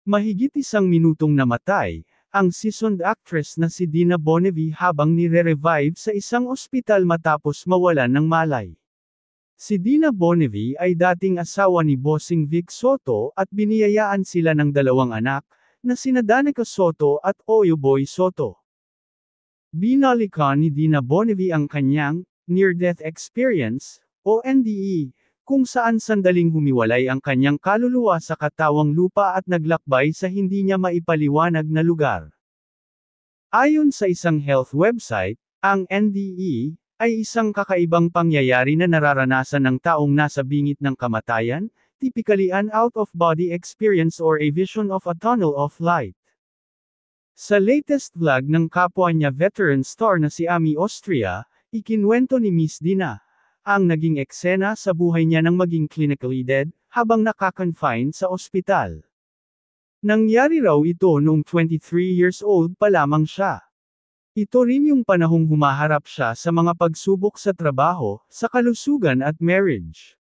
Mahigit 1 minutong namatay, ang seasoned actress na si Dina Bonnevie habang nire-revive sa isang ospital matapos mawalan ng malay. Si Dina Bonnevie ay dating asawa ni Bossing Vic Soto at biniyayaan sila ng 2 anak, na sina Danica Soto at Oyo Boy Soto. Binalikan ni Dina Bonnevie ang kanyang near-death experience, o NDE, kung saan sandaling humiwalay ang kanyang kaluluwa sa katawang lupa at naglakbay sa hindi niya maipaliwanag na lugar. Ayon sa isang health website, ang NDE ay isang kakaibang pangyayari na nararanasan ng taong nasa bingit ng kamatayan, typically an out-of-body experience or a vision of a tunnel of light. Sa latest vlog ng kapwa niya veteran star na si Ami Austria, ikinwento ni Miss Dina ang naging eksena sa buhay niya nang maging clinically dead, habang nakakonfine sa ospital. Nangyari raw ito noong 23 years old pa lamang siya. Ito rin yung panahong humaharap siya sa mga pagsubok sa trabaho, sa kalusugan at marriage.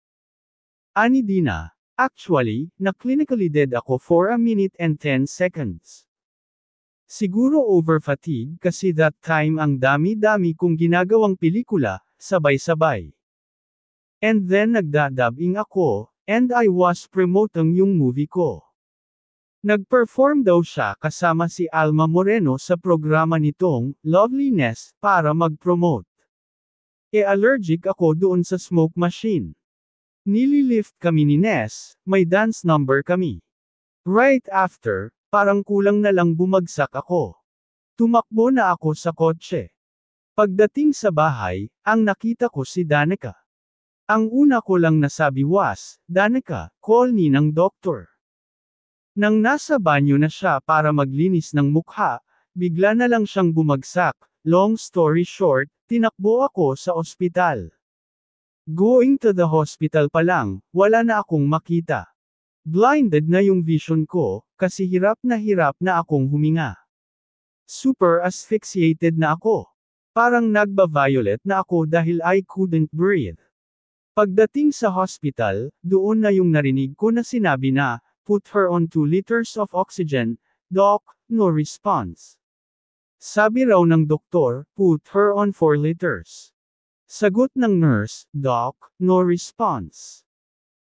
Ani Dina, actually, na-clinically dead ako for 1 minute and 10 seconds. Siguro over fatigue kasi that time ang dami-dami kong ginagawang pelikula, sabay-sabay. And then nagda-dubbing ako, and I was promoting yung movie ko. Nag-perform daw siya kasama si Alma Moreno sa programa nitong, Loveliness, para mag-promote. Allergic ako doon sa smoke machine. Nililift kami ni Ness, may dance number kami. Right after, parang kulang na lang bumagsak ako. Tumakbo na ako sa kotse. Pagdating sa bahay, ang nakita ko si Danica. Ang una ko lang nasabi was, Danica, call ni ng doktor. Nang nasa banyo na siya para maglinis ng mukha, bigla na lang siyang bumagsak. Long story short, tinakbo ako sa ospital. Going to the hospital pa lang, wala na akong makita. Blinded na yung vision ko, kasi hirap na akong huminga. Super asphyxiated na ako. Parang nagba-violet na ako dahil I couldn't breathe. Pagdating sa hospital, doon na yung narinig ko na sinabi na, put her on 2 liters of oxygen, doc, no response. Sabi raw ng doktor, put her on 4 liters. Sagot ng nurse, doc, no response.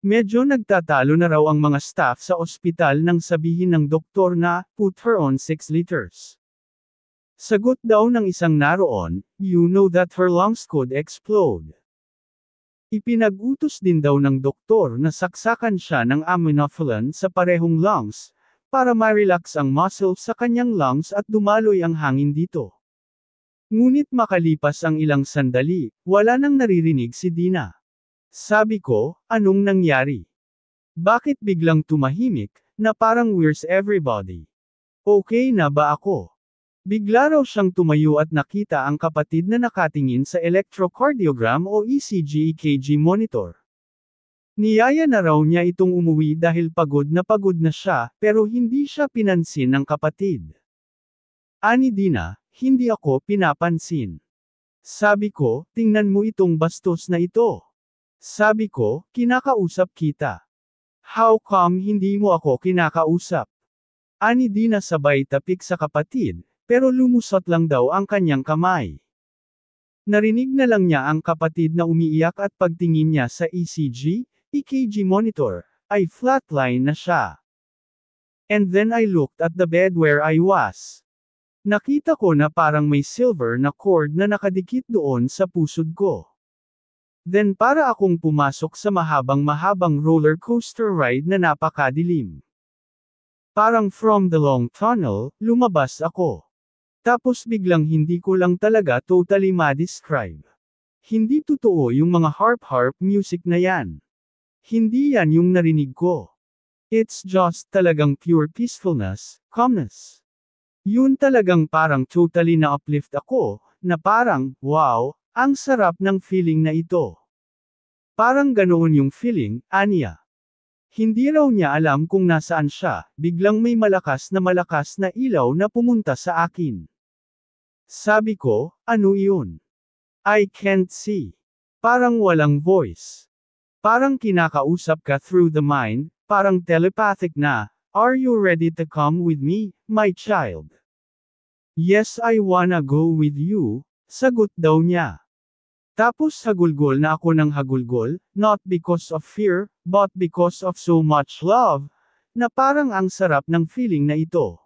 Medyo nagtatalo na raw ang mga staff sa ospital nang sabihin ng doktor na, put her on 6 liters. Sagot daw ng isang naroon, you know that her lungs could explode. Ipinag-utos din daw ng doktor na saksakan siya ng aminophylline sa parehong lungs, para ma-relax ang muscle sa kanyang lungs at dumaloy ang hangin dito. Ngunit makalipas ang ilang sandali, wala nang naririnig si Dina. Sabi ko, anong nangyari? Bakit biglang tumahimik, na parang where's everybody? Okay na ba ako? Bigla raw siyang tumayo at nakita ang kapatid na nakatingin sa electrocardiogram o ECG/EKG monitor. Niyaya na raw niya itong umuwi dahil pagod na siya, pero hindi siya pinansin ng kapatid. Ani Dina, hindi ako pinapansin. Sabi ko, tingnan mo itong bastos na ito. Sabi ko, kinakausap kita. How come hindi mo ako kinakausap? Ani Dina sabay tapik sa kapatid, pero lumusot lang daw ang kanyang kamay. Narinig na lang niya ang kapatid na umiiyak at pagtingin niya sa ECG/EKG monitor, ay flatline na siya. And then I looked at the bed where I was. Nakita ko na parang may silver na cord na nakadikit doon sa pusod ko. Then para akong pumasok sa mahabang roller coaster ride na napakadilim. Parang from the long tunnel, lumabas ako. Tapos biglang hindi ko lang talaga totally ma-describe. Hindi totoo yung mga harp music na yan. Hindi yan yung narinig ko. It's just talagang pure peacefulness, calmness. Yun talagang parang totally na-uplift ako, na parang, wow, ang sarap ng feeling na ito. Parang ganoon yung feeling, aniya. Hindi raw niya alam kung nasaan siya, biglang may malakas na ilaw na pumunta sa akin. Sabi ko, ano iyon? I can't see. Parang walang voice. Parang kinakausap ka through the mind, parang telepathic na, Are you ready to come with me, my child? Yes, I wanna go with you, sagot daw niya. Tapos hagulgol na ako ng hagulgol, not because of fear, but because of so much love, na parang ang sarap ng feeling na ito.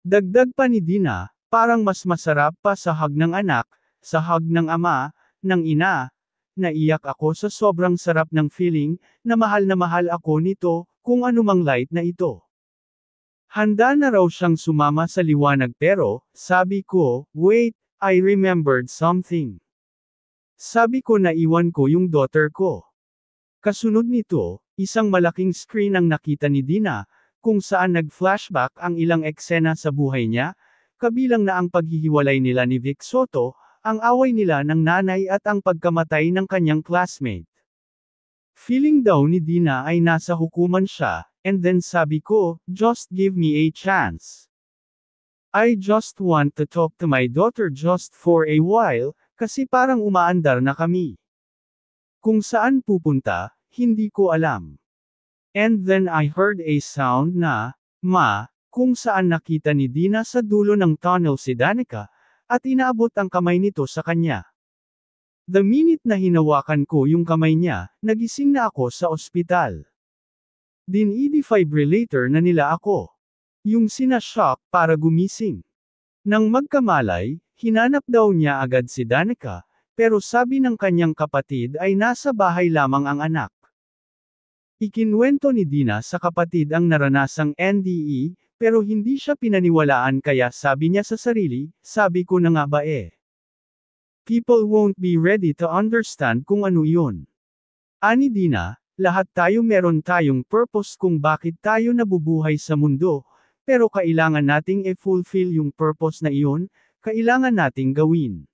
Dagdag pa ni Dina, parang mas masarap pa sa hug ng anak, sa hug ng ama, ng ina. Naiyak ako sa sobrang sarap ng feeling, na mahal ako nito, kung anumang light na ito. Handa na raw siyang sumama sa liwanag pero, sabi ko, wait, I remembered something. Sabi ko na iwan ko yung daughter ko. Kasunod nito, isang malaking screen ang nakita ni Dina, kung saan nag-flashback ang ilang eksena sa buhay niya, kabilang na ang paghihiwalay nila ni Vic Soto, ang away nila ng nanay at ang pagkamatay ng kanyang classmate. Feeling daw ni Dina ay nasa hukuman siya, and then sabi ko, just give me a chance. I just want to talk to my daughter just for a while, kasi parang umaandar na kami. Kung saan pupunta, hindi ko alam. And then I heard a sound na, ma, kung saan nakita ni Dina sa dulo ng tunnel si Danica, at inaabot ang kamay nito sa kanya. The minute na hinawakan ko yung kamay niya, nagising na ako sa ospital. Din-defibrillator na nila ako. Yung sinashock para gumising. Nang magkamalay, hinanap daw niya agad si Danica, pero sabi ng kanyang kapatid ay nasa bahay lamang ang anak. Ikinwento ni Dina sa kapatid ang naranasang NDE, pero hindi siya pinaniwalaan kaya sabi niya sa sarili, sabi ko na nga ba eh. People won't be ready to understand kung ano yun. Ani Dina, lahat tayo meron tayong purpose kung bakit tayo nabubuhay sa mundo, pero kailangan nating i-fulfill yung purpose na iyon, kailangan nating gawin.